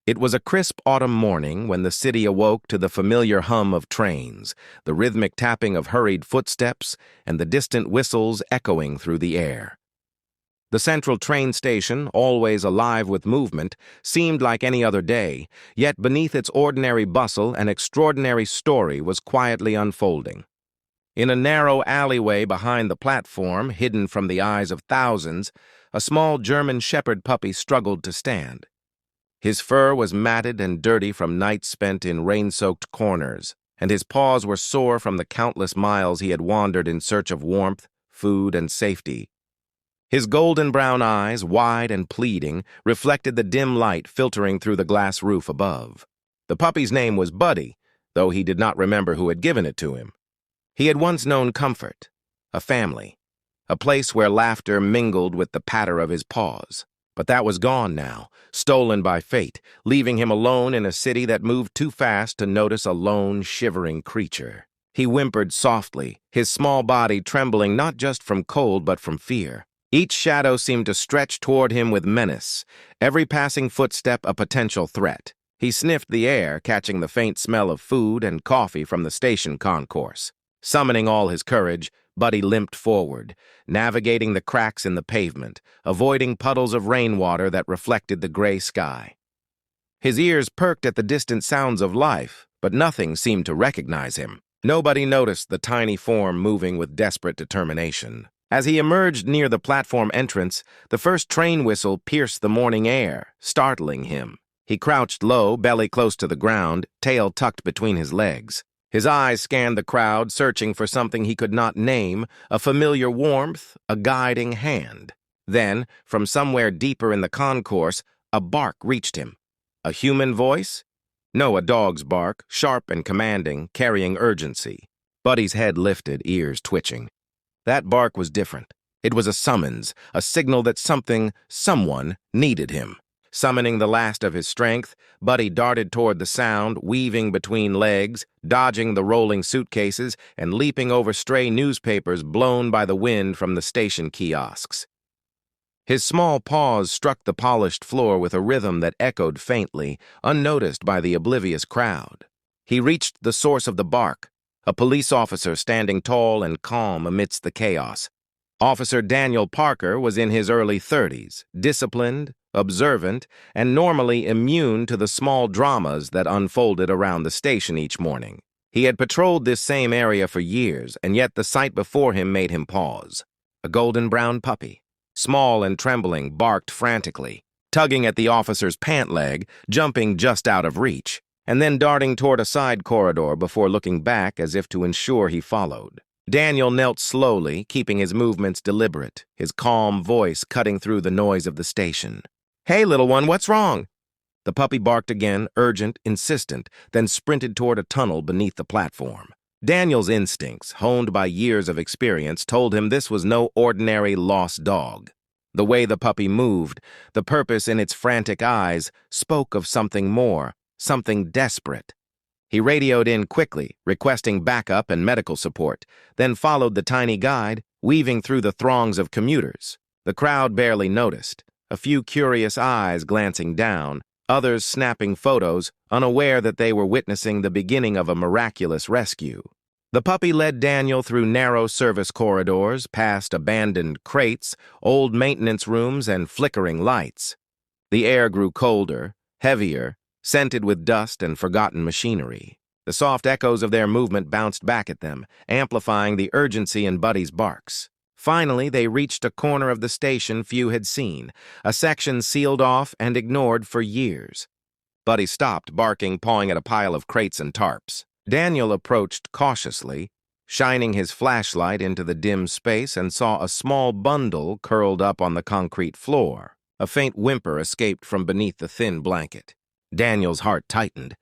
It was a crisp autumn morning when the city awoke to the familiar hum of trains, the rhythmic tapping of hurried footsteps, and the distant whistles echoing through the air. The central train station, always alive with movement, seemed like any other day, yet beneath its ordinary bustle an extraordinary story was quietly unfolding. In a narrow alleyway behind the platform, hidden from the eyes of thousands, a small German shepherd puppy struggled to stand. His fur was matted and dirty from nights spent in rain-soaked corners, and his paws were sore from the countless miles he had wandered in search of warmth, food, and safety. His golden-brown eyes, wide and pleading, reflected the dim light filtering through the glass roof above. The puppy's name was Buddy, though he did not remember who had given it to him. He had once known comfort, a family, a place where laughter mingled with the patter of his paws. But that was gone now, stolen by fate, leaving him alone in a city that moved too fast to notice a lone, shivering creature. He whimpered softly, his small body trembling not just from cold but from fear. Each shadow seemed to stretch toward him with menace, every passing footstep a potential threat. He sniffed the air, catching the faint smell of food and coffee from the station concourse. Summoning all his courage, Buddy limped forward, navigating the cracks in the pavement, avoiding puddles of rainwater that reflected the gray sky. His ears perked at the distant sounds of life, but nothing seemed to recognize him. Nobody noticed the tiny form moving with desperate determination. As he emerged near the platform entrance, the first train whistle pierced the morning air, startling him. He crouched low, belly close to the ground, tail tucked between his legs. His eyes scanned the crowd, searching for something he could not name, a familiar warmth, a guiding hand. Then, from somewhere deeper in the concourse, a bark reached him. A human voice? No, a dog's bark, sharp and commanding, carrying urgency. Buddy's head lifted, ears twitching. That bark was different. It was a summons, a signal that someone needed him. Summoning the last of his strength, Buddy darted toward the sound, weaving between legs, dodging the rolling suitcases, and leaping over stray newspapers blown by the wind from the station kiosks. His small paws struck the polished floor with a rhythm that echoed faintly, unnoticed by the oblivious crowd. He reached the source of the bark, a police officer standing tall and calm amidst the chaos. Officer Daniel Parker was in his early 30s, disciplined, observant, and normally immune to the small dramas that unfolded around the station each morning. He had patrolled this same area for years, and yet the sight before him made him pause. A golden-brown puppy, small and trembling, barked frantically, tugging at the officer's pant leg, jumping just out of reach, and then darting toward a side corridor before looking back as if to ensure he followed. Daniel knelt slowly, keeping his movements deliberate, his calm voice cutting through the noise of the station. "Hey, little one, what's wrong?" The puppy barked again, urgent, insistent, then sprinted toward a tunnel beneath the platform. Daniel's instincts, honed by years of experience, told him this was no ordinary lost dog. The way the puppy moved, the purpose in its frantic eyes, spoke of something more, something desperate. He radioed in quickly, requesting backup and medical support, then followed the tiny guide, weaving through the throngs of commuters. The crowd barely noticed, a few curious eyes glancing down, others snapping photos, unaware that they were witnessing the beginning of a miraculous rescue. The puppy led Daniel through narrow service corridors, past abandoned crates, old maintenance rooms, and flickering lights. The air grew colder, heavier, scented with dust and forgotten machinery. The soft echoes of their movement bounced back at them, amplifying the urgency in Buddy's barks. Finally, they reached a corner of the station few had seen, a section sealed off and ignored for years. Buddy stopped, barking, pawing at a pile of crates and tarps. Daniel approached cautiously, shining his flashlight into the dim space, and saw a small bundle curled up on the concrete floor. A faint whimper escaped from beneath the thin blanket. Daniel's heart tightened.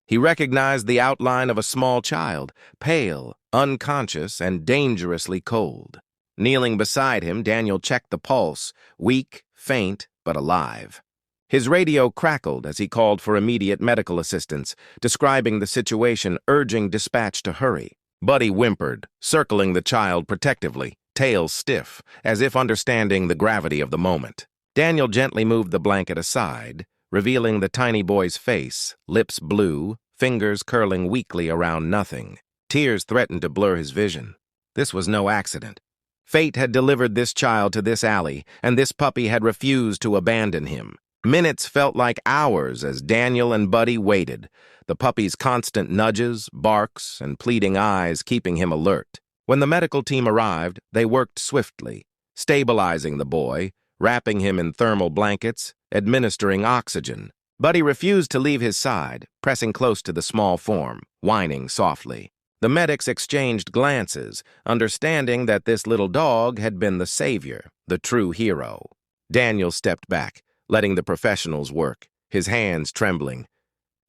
He recognized the outline of a small child, pale, unconscious, and dangerously cold. Kneeling beside him, Daniel checked the pulse, weak, faint, but alive. His radio crackled as he called for immediate medical assistance, describing the situation, urging dispatch to hurry. Buddy whimpered, circling the child protectively, tail stiff, as if understanding the gravity of the moment. Daniel gently moved the blanket aside, revealing the tiny boy's face, lips blue, fingers curling weakly around nothing. Tears threatened to blur his vision. This was no accident. Fate had delivered this child to this alley, and this puppy had refused to abandon him. Minutes felt like hours as Daniel and Buddy waited, the puppy's constant nudges, barks, and pleading eyes keeping him alert. When the medical team arrived, they worked swiftly, stabilizing the boy, wrapping him in thermal blankets, administering oxygen. Buddy refused to leave his side, pressing close to the small form, whining softly. The medics exchanged glances, understanding that this little dog had been the savior, the true hero. Daniel stepped back, letting the professionals work, his hands trembling.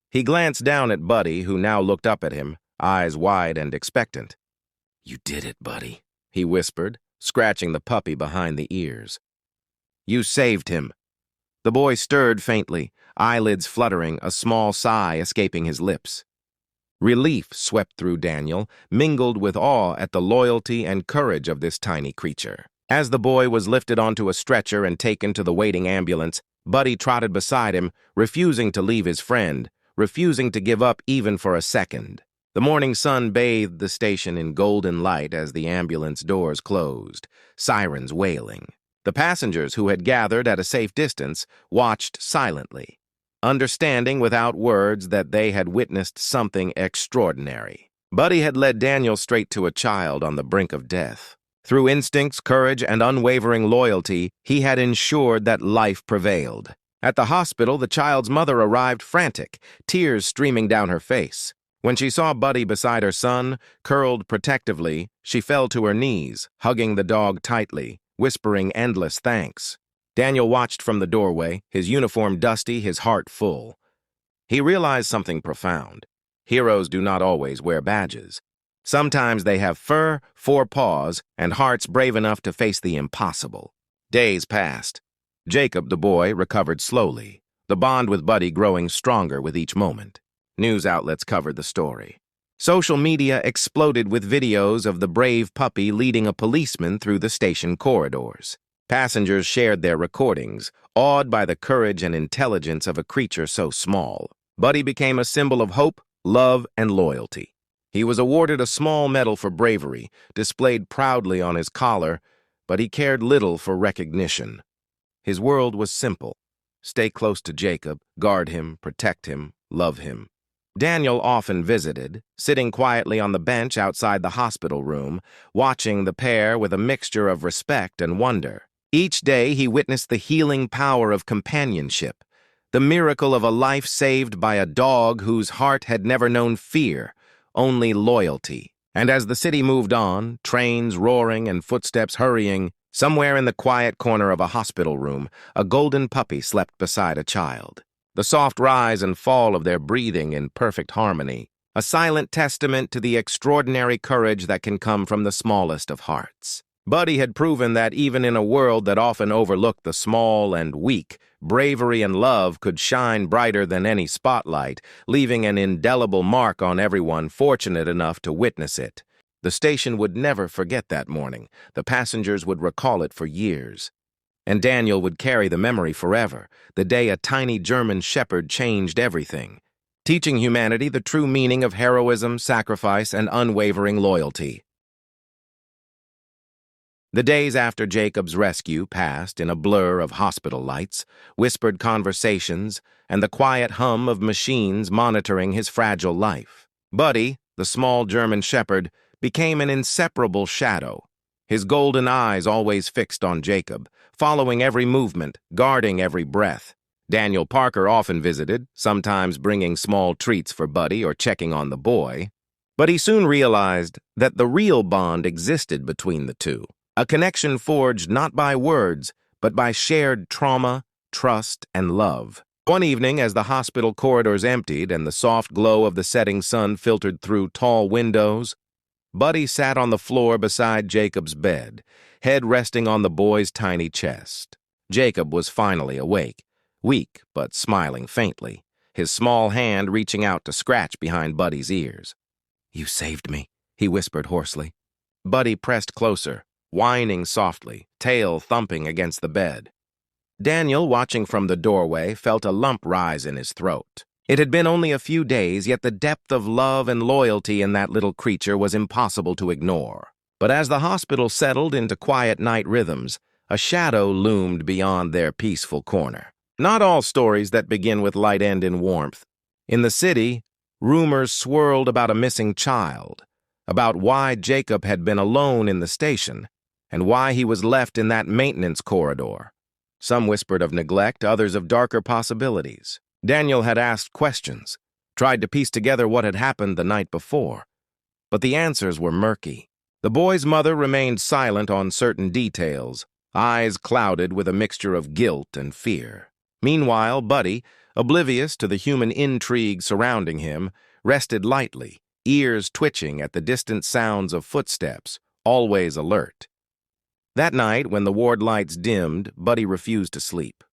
He glanced down at Buddy, who now looked up at him, eyes wide and expectant. "You did it, Buddy," he whispered, scratching the puppy behind the ears. "You saved him." The boy stirred faintly, eyelids fluttering, a small sigh escaping his lips. Relief swept through Daniel, mingled with awe at the loyalty and courage of this tiny creature. As the boy was lifted onto a stretcher and taken to the waiting ambulance, Buddy trotted beside him, refusing to leave his friend, refusing to give up even for a second. The morning sun bathed the station in golden light as the ambulance doors closed, sirens wailing. The passengers who had gathered at a safe distance watched silently, understanding without words that they had witnessed something extraordinary. Buddy had led Daniel straight to a child on the brink of death. Through instincts, courage, and unwavering loyalty, he had ensured that life prevailed. At the hospital, the child's mother arrived frantic, tears streaming down her face. When she saw Buddy beside her son, curled protectively, she fell to her knees, hugging the dog tightly, whispering endless thanks. Daniel watched from the doorway, his uniform dusty, his heart full. He realized something profound. Heroes do not always wear badges. Sometimes they have fur, 4 paws, and hearts brave enough to face the impossible. Days passed. Jacob, the boy, recovered slowly, the bond with Buddy growing stronger with each moment. News outlets covered the story. Social media exploded with videos of the brave puppy leading a policeman through the station corridors. Passengers shared their recordings, awed by the courage and intelligence of a creature so small. Buddy became a symbol of hope, love, and loyalty. He was awarded a small medal for bravery, displayed proudly on his collar, but he cared little for recognition. His world was simple. Stay close to Jacob, guard him, protect him, love him. Daniel often visited, sitting quietly on the bench outside the hospital room, watching the pair with a mixture of respect and wonder. Each day he witnessed the healing power of companionship, the miracle of a life saved by a dog whose heart had never known fear, only loyalty. And as the city moved on, trains roaring and footsteps hurrying, somewhere in the quiet corner of a hospital room, a golden puppy slept beside a child. The soft rise and fall of their breathing in perfect harmony, a silent testament to the extraordinary courage that can come from the smallest of hearts. Buddy had proven that even in a world that often overlooked the small and weak, bravery and love could shine brighter than any spotlight, leaving an indelible mark on everyone fortunate enough to witness it. The station would never forget that morning. The passengers would recall it for years. And Daniel would carry the memory forever, the day a tiny German shepherd changed everything, teaching humanity the true meaning of heroism, sacrifice, and unwavering loyalty. The days after Jacob's rescue passed in a blur of hospital lights, whispered conversations, and the quiet hum of machines monitoring his fragile life. Buddy, the small German shepherd, became an inseparable shadow, his golden eyes always fixed on Jacob, following every movement, guarding every breath. Daniel Parker often visited, sometimes bringing small treats for Buddy or checking on the boy. But he soon realized that the real bond existed between the two, a connection forged not by words, but by shared trauma, trust, and love. One evening, as the hospital corridors emptied and the soft glow of the setting sun filtered through tall windows, Buddy sat on the floor beside Jacob's bed, head resting on the boy's tiny chest. Jacob was finally awake, weak but smiling faintly, his small hand reaching out to scratch behind Buddy's ears. "You saved me," he whispered hoarsely. Buddy pressed closer, whining softly, tail thumping against the bed. Daniel, watching from the doorway, felt a lump rise in his throat. It had been only a few days, yet the depth of love and loyalty in that little creature was impossible to ignore. But as the hospital settled into quiet night rhythms, a shadow loomed beyond their peaceful corner. Not all stories that begin with light end in warmth. In the city, rumors swirled about a missing child, about why Jacob had been alone in the station, and why he was left in that maintenance corridor. Some whispered of neglect, others of darker possibilities. Daniel had asked questions, tried to piece together what had happened the night before, but the answers were murky. The boy's mother remained silent on certain details, eyes clouded with a mixture of guilt and fear. Meanwhile, Buddy, oblivious to the human intrigue surrounding him, rested lightly, ears twitching at the distant sounds of footsteps, always alert. That night, when the ward lights dimmed, Buddy refused to sleep.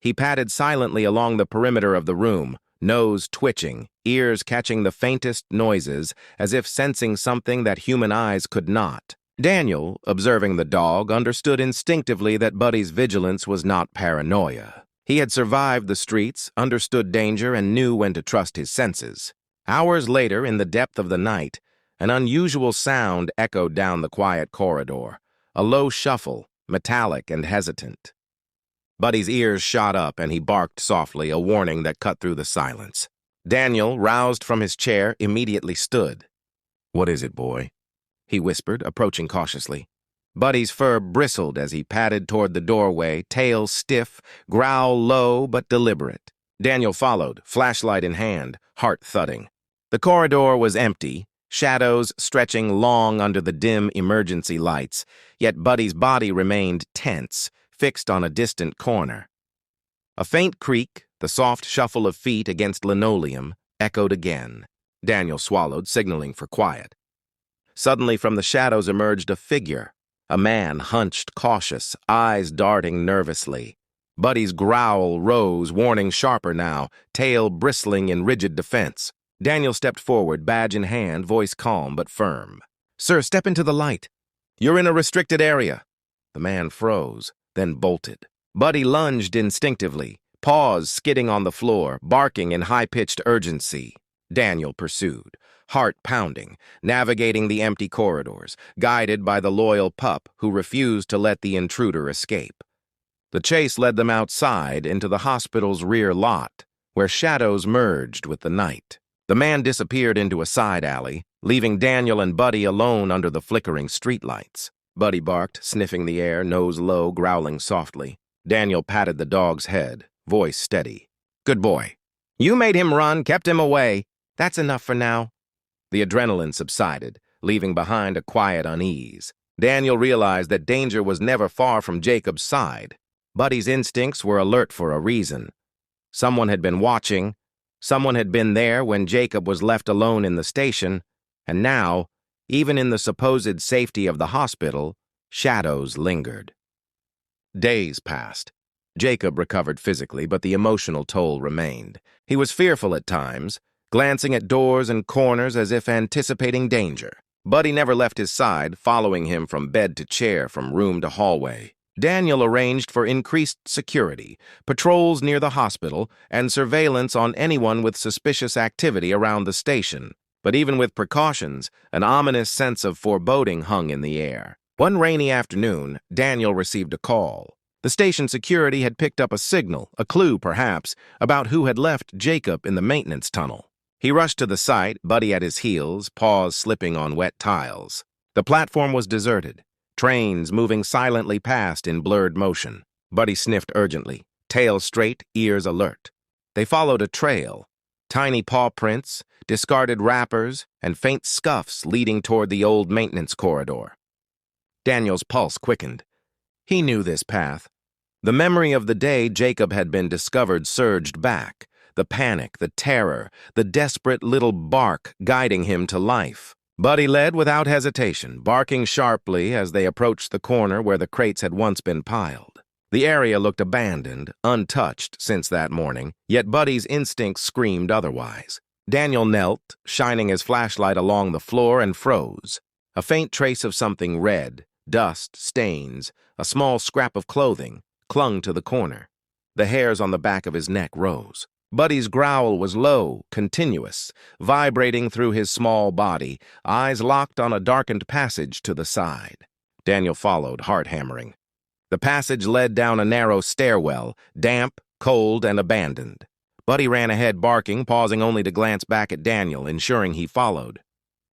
He padded silently along the perimeter of the room, nose twitching, ears catching the faintest noises, as if sensing something that human eyes could not. Daniel, observing the dog, understood instinctively that Buddy's vigilance was not paranoia. He had survived the streets, understood danger, and knew when to trust his senses. Hours later, in the depth of the night, an unusual sound echoed down the quiet corridor, a low shuffle, metallic and hesitant. Buddy's ears shot up and he barked softly, a warning that cut through the silence. Daniel, roused from his chair, immediately stood. "What is it, boy?" he whispered, approaching cautiously. Buddy's fur bristled as he padded toward the doorway, tail stiff, growl low but deliberate. Daniel followed, flashlight in hand, heart thudding. The corridor was empty, shadows stretching long under the dim emergency lights, yet Buddy's body remained tense, fixed on a distant corner. A faint creak, the soft shuffle of feet against linoleum, echoed again. Daniel swallowed, signaling for quiet. Suddenly from the shadows emerged a figure, a man hunched, cautious, eyes darting nervously. Buddy's growl rose, warning sharper now, tail bristling in rigid defense. Daniel stepped forward, badge in hand, voice calm but firm. "Sir, step into the light. You're in a restricted area." The man froze, then bolted. Buddy lunged instinctively, paws skidding on the floor, barking in high-pitched urgency. Daniel pursued, heart pounding, navigating the empty corridors, guided by the loyal pup who refused to let the intruder escape. The chase led them outside into the hospital's rear lot, where shadows merged with the night. The man disappeared into a side alley, leaving Daniel and Buddy alone under the flickering streetlights. Buddy barked, sniffing the air, nose low, growling softly. Daniel patted the dog's head, voice steady. "Good boy. You made him run, kept him away. That's enough for now." The adrenaline subsided, leaving behind a quiet unease. Daniel realized that danger was never far from Jacob's side. Buddy's instincts were alert for a reason. Someone had been watching, someone had been there when Jacob was left alone in the station, and now, even in the supposed safety of the hospital, shadows lingered. Days passed. Jacob recovered physically, but the emotional toll remained. He was fearful at times, glancing at doors and corners as if anticipating danger. Buddy never left his side, following him from bed to chair, from room to hallway. Daniel arranged for increased security, patrols near the hospital, and surveillance on anyone with suspicious activity around the station. But even with precautions, an ominous sense of foreboding hung in the air. One rainy afternoon, Daniel received a call. The station security had picked up a signal, a clue perhaps, about who had left Jacob in the maintenance tunnel. He rushed to the site, Buddy at his heels, paws slipping on wet tiles. The platform was deserted, trains moving silently past in blurred motion. Buddy sniffed urgently, tail straight, ears alert. They followed a trail, tiny paw prints, discarded wrappers, and faint scuffs leading toward the old maintenance corridor. Daniel's pulse quickened. He knew this path. The memory of the day Jacob had been discovered surged back, the panic, the terror, the desperate little bark guiding him to life. Buddy led without hesitation, barking sharply as they approached the corner where the crates had once been piled. The area looked abandoned, untouched since that morning, yet Buddy's instincts screamed otherwise. Daniel knelt, shining his flashlight along the floor, and froze. A faint trace of something red, dust, stains, a small scrap of clothing, clung to the corner. The hairs on the back of his neck rose. Buddy's growl was low, continuous, vibrating through his small body, eyes locked on a darkened passage to the side. Daniel followed, heart hammering. The passage led down a narrow stairwell, damp, cold, and abandoned. Buddy ran ahead barking, pausing only to glance back at Daniel, ensuring he followed.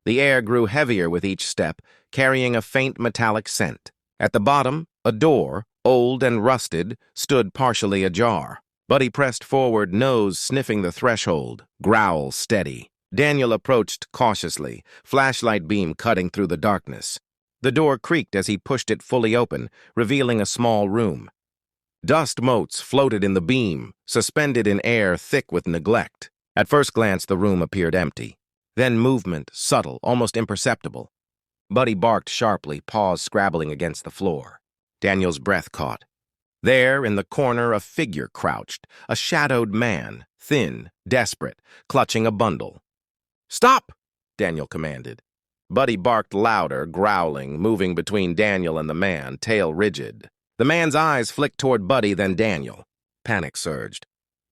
The air grew heavier with each step, carrying a faint metallic scent. At the bottom, a door, old and rusted, stood partially ajar. Buddy pressed forward, nose sniffing the threshold, growl steady. Daniel approached cautiously, flashlight beam cutting through the darkness. The door creaked as he pushed it fully open, revealing a small room. Dust motes floated in the beam, suspended in air thick with neglect. At first glance, the room appeared empty. Then movement, subtle, almost imperceptible. Buddy barked sharply, paws scrabbling against the floor. Daniel's breath caught. There, in the corner, a figure crouched, a shadowed man, thin, desperate, clutching a bundle. "Stop!" Daniel commanded. Buddy barked louder, growling, moving between Daniel and the man, tail rigid. The man's eyes flicked toward Buddy, then Daniel. Panic surged.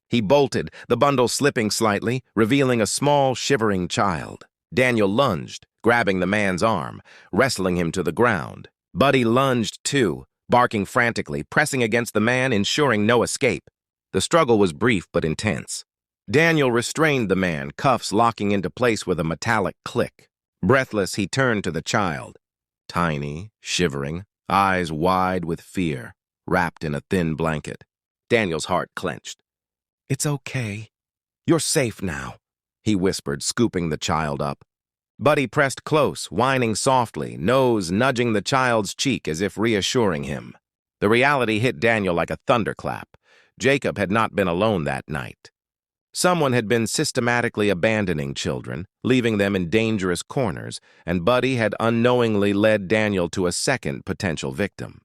He bolted, the bundle slipping slightly, revealing a small, shivering child. Daniel lunged, grabbing the man's arm, wrestling him to the ground. Buddy lunged too, barking frantically, pressing against the man, ensuring no escape. The struggle was brief but intense. Daniel restrained the man, cuffs locking into place with a metallic click. Breathless, he turned to the child. Tiny, shivering, eyes wide with fear, wrapped in a thin blanket. Daniel's heart clenched. "It's okay. You're safe now," he whispered, scooping the child up. Buddy pressed close, whining softly, nose nudging the child's cheek as if reassuring him. The reality hit Daniel like a thunderclap. Jacob had not been alone that night. Someone had been systematically abandoning children, leaving them in dangerous corners, and Buddy had unknowingly led Daniel to a second potential victim.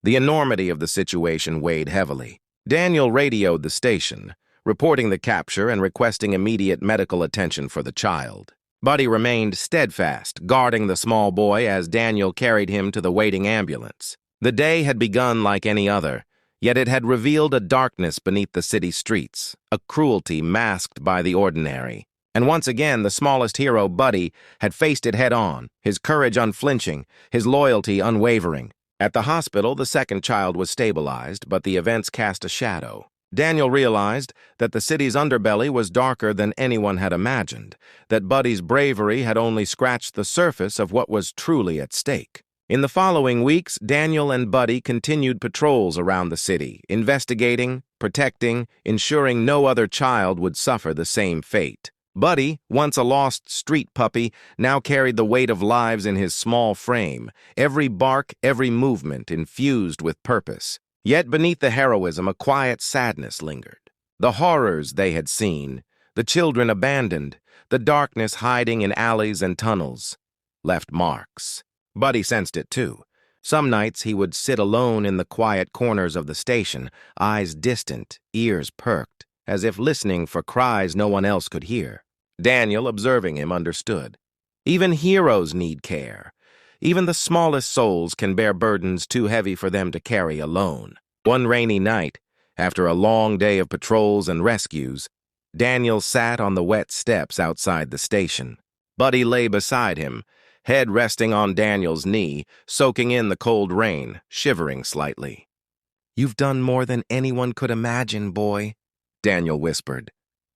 The enormity of the situation weighed heavily. Daniel radioed the station, reporting the capture and requesting immediate medical attention for the child. Buddy remained steadfast, guarding the small boy as Daniel carried him to the waiting ambulance. The day had begun like any other, yet it had revealed a darkness beneath the city streets, a cruelty masked by the ordinary. And once again, the smallest hero, Buddy, had faced it head-on, his courage unflinching, his loyalty unwavering. At the hospital, the second child was stabilized, but the events cast a shadow. Daniel realized that the city's underbelly was darker than anyone had imagined, that Buddy's bravery had only scratched the surface of what was truly at stake. In the following weeks, Daniel and Buddy continued patrols around the city, investigating, protecting, ensuring no other child would suffer the same fate. Buddy, once a lost street puppy, now carried the weight of lives in his small frame, every bark, every movement infused with purpose. Yet beneath the heroism, a quiet sadness lingered. The horrors they had seen, the children abandoned, the darkness hiding in alleys and tunnels, left marks. Buddy sensed it too. Some nights he would sit alone in the quiet corners of the station, eyes distant, ears perked, as if listening for cries no one else could hear. Daniel, observing him, understood. Even heroes need care. Even the smallest souls can bear burdens too heavy for them to carry alone. One rainy night, after a long day of patrols and rescues, Daniel sat on the wet steps outside the station. Buddy lay beside him, head resting on Daniel's knee, soaking in the cold rain, shivering slightly. "You've done more than anyone could imagine, boy," Daniel whispered.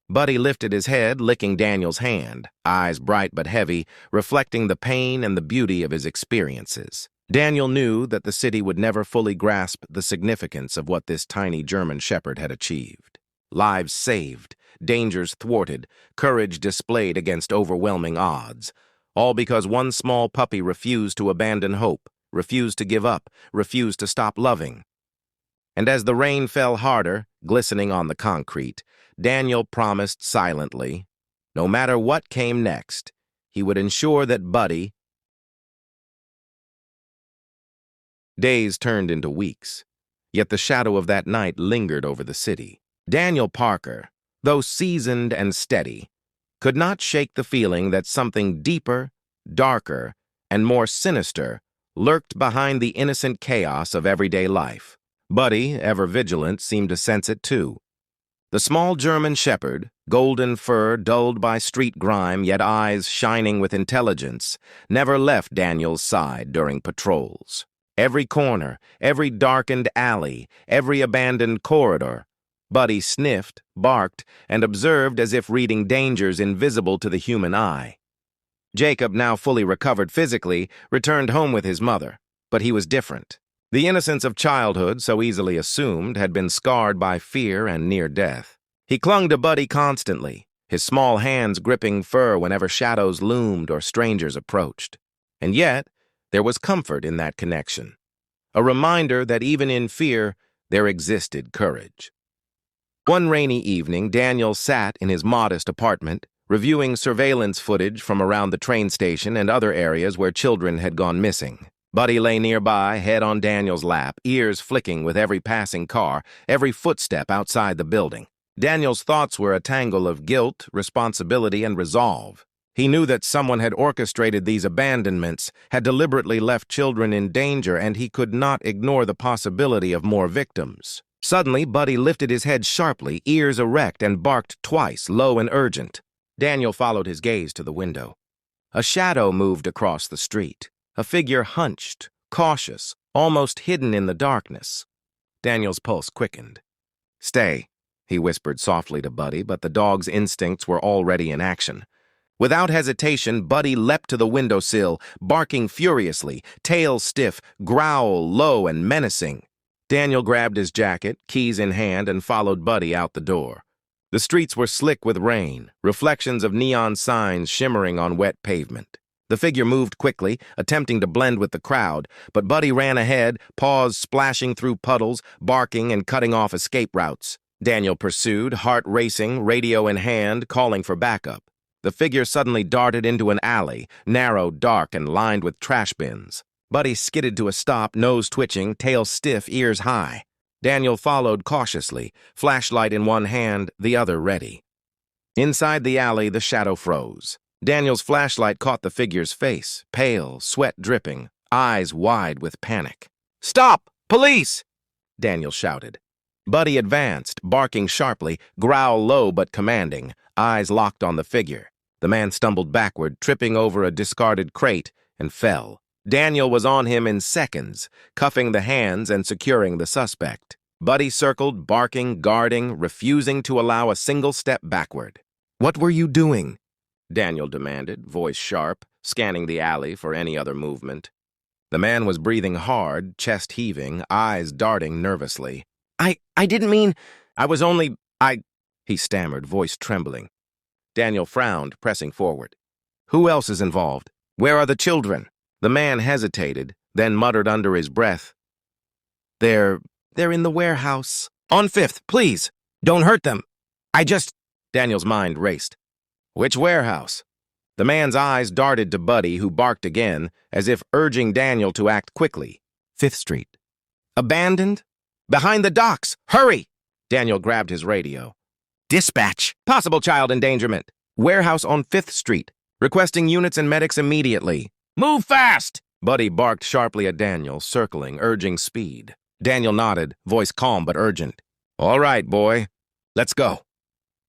Buddy lifted his head, licking Daniel's hand, eyes bright but heavy, reflecting the pain and the beauty of his experiences. Daniel knew that the city would never fully grasp the significance of what this tiny German shepherd had achieved. Lives saved, dangers thwarted, courage displayed against overwhelming odds, all because one small puppy refused to abandon hope, refused to give up, refused to stop loving. And as the rain fell harder, glistening on the concrete, Daniel promised silently, no matter what came next, he would ensure that Buddy... Days turned into weeks, yet the shadow of that night lingered over the city. Daniel Parker, though seasoned and steady, could not shake the feeling that something deeper, darker, and more sinister lurked behind the innocent chaos of everyday life. Buddy, ever vigilant, seemed to sense it too. The small German shepherd, golden fur dulled by street grime yet eyes shining with intelligence, never left Daniel's side during patrols. Every corner, every darkened alley, every abandoned corridor, Buddy sniffed, barked, and observed as if reading dangers invisible to the human eye. Jacob, now fully recovered physically, returned home with his mother, but he was different. The innocence of childhood, so easily assumed, had been scarred by fear and near death. He clung to Buddy constantly, his small hands gripping fur whenever shadows loomed or strangers approached. And yet, there was comfort in that connection, a reminder that even in fear, there existed courage. One rainy evening, Daniel sat in his modest apartment, reviewing surveillance footage from around the train station and other areas where children had gone missing. Buddy lay nearby, head on Daniel's lap, ears flicking with every passing car, every footstep outside the building. Daniel's thoughts were a tangle of guilt, responsibility, and resolve. He knew that someone had orchestrated these abandonments, had deliberately left children in danger, and he could not ignore the possibility of more victims. Suddenly, Buddy lifted his head sharply, ears erect, and barked twice, low and urgent. Daniel followed his gaze to the window. A shadow moved across the street. A figure hunched, cautious, almost hidden in the darkness. Daniel's pulse quickened. "Stay," he whispered softly to Buddy, but the dog's instincts were already in action. Without hesitation, Buddy leapt to the windowsill, barking furiously, tail stiff, growl low and menacing. Daniel grabbed his jacket, keys in hand, and followed Buddy out the door. The streets were slick with rain, reflections of neon signs shimmering on wet pavement. The figure moved quickly, attempting to blend with the crowd, but Buddy ran ahead, paws splashing through puddles, barking and cutting off escape routes. Daniel pursued, heart racing, radio in hand, calling for backup. The figure suddenly darted into an alley, narrow, dark, and lined with trash bins. Buddy skidded to a stop, nose twitching, tail stiff, ears high. Daniel followed cautiously, flashlight in one hand, the other ready. Inside the alley, the shadow froze. Daniel's flashlight caught the figure's face, pale, sweat dripping, eyes wide with panic. "Stop! Police!" Daniel shouted. Buddy advanced, barking sharply, growl low but commanding, eyes locked on the figure. The man stumbled backward, tripping over a discarded crate, and fell. Daniel was on him in seconds, cuffing the hands and securing the suspect. Buddy circled, barking, guarding, refusing to allow a single step backward. "What were you doing?" Daniel demanded, voice sharp, scanning the alley for any other movement. The man was breathing hard, chest heaving, eyes darting nervously. I didn't mean... he stammered, voice trembling. Daniel frowned, pressing forward. "Who else is involved? Where are the children?" The man hesitated, then muttered under his breath. They're in the warehouse. On 5th, please. Don't hurt them. Daniel's mind raced. "Which warehouse?" The man's eyes darted to Buddy, who barked again, as if urging Daniel to act quickly. 5th Street. "Abandoned? Behind the docks! Hurry!" Daniel grabbed his radio. "Dispatch! Possible child endangerment! Warehouse on 5th Street. Requesting units and medics immediately. Move fast!" Buddy barked sharply at Daniel, circling, urging speed. Daniel nodded, voice calm but urgent. "All right, boy. Let's go."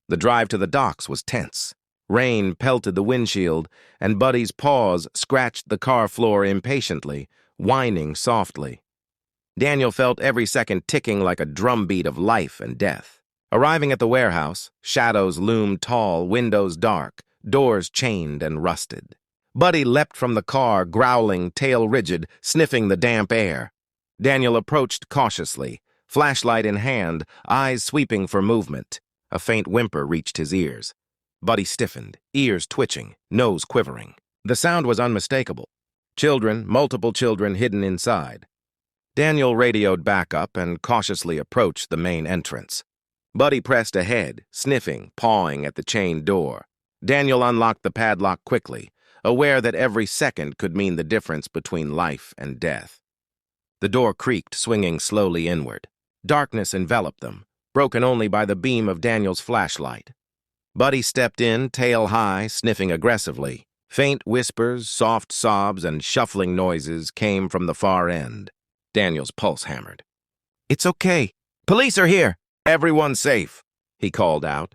The drive to the docks was tense. Rain pelted the windshield, and Buddy's paws scratched the car floor impatiently, whining softly. Daniel felt every second ticking like a drumbeat of life and death. Arriving at the warehouse, shadows loomed tall, windows dark, doors chained and rusted. Buddy leapt from the car, growling, tail rigid, sniffing the damp air. Daniel approached cautiously, flashlight in hand, eyes sweeping for movement. A faint whimper reached his ears. Buddy stiffened, ears twitching, nose quivering. The sound was unmistakable. Children, multiple children hidden inside. Daniel radioed backup and cautiously approached the main entrance. Buddy pressed ahead, sniffing, pawing at the chained door. Daniel unlocked the padlock quickly, aware that every second could mean the difference between life and death. The door creaked, swinging slowly inward. Darkness enveloped them, broken only by the beam of Daniel's flashlight. Buddy stepped in, tail high, sniffing aggressively. Faint whispers, soft sobs, and shuffling noises came from the far end. Daniel's pulse hammered. It's okay. Police are here. Everyone's safe, he called out.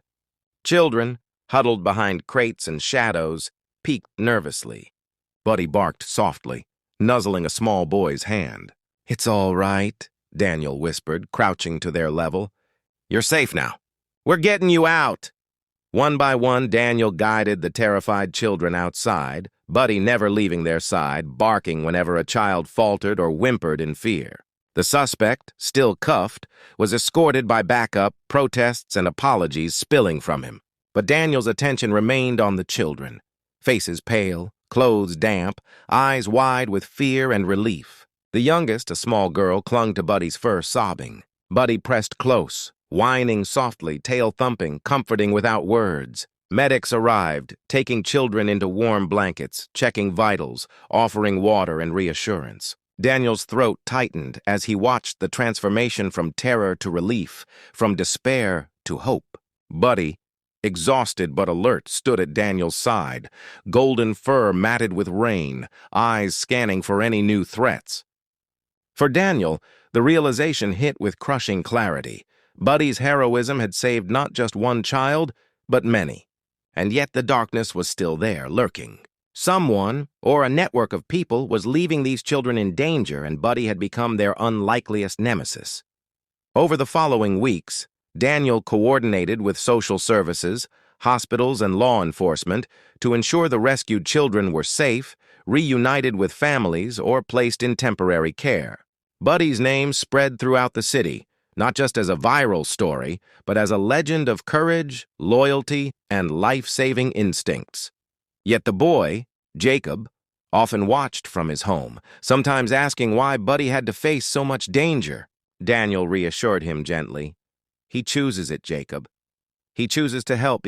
Children, huddled behind crates and shadows, peeked nervously. Buddy barked softly, nuzzling a small boy's hand. It's all right, Daniel whispered, crouching to their level. You're safe now. We're getting you out. One by one, Daniel guided the terrified children outside, Buddy never leaving their side, barking whenever a child faltered or whimpered in fear. The suspect, still cuffed, was escorted by backup, protests, and apologies spilling from him. But Daniel's attention remained on the children, faces pale, clothes damp, eyes wide with fear and relief. The youngest, a small girl, clung to Buddy's fur, sobbing. Buddy pressed close, whining softly, tail thumping, comforting without words. Medics arrived, taking children into warm blankets, checking vitals, offering water and reassurance. Daniel's throat tightened as he watched the transformation from terror to relief, from despair to hope. Buddy, exhausted but alert, stood at Daniel's side, golden fur matted with rain, eyes scanning for any new threats. For Daniel, the realization hit with crushing clarity. Buddy's heroism had saved not just one child, but many. And yet the darkness was still there, lurking. Someone, or a network of people, was leaving these children in danger, and Buddy had become their unlikeliest nemesis. Over the following weeks, Daniel coordinated with social services, hospitals, and law enforcement to ensure the rescued children were safe, reunited with families, or placed in temporary care. Buddy's name spread throughout the city, not just as a viral story, but as a legend of courage, loyalty, and life-saving instincts. Yet the boy, Jacob, often watched from his home, sometimes asking why Buddy had to face so much danger. Daniel reassured him gently. He chooses it, Jacob. He chooses to help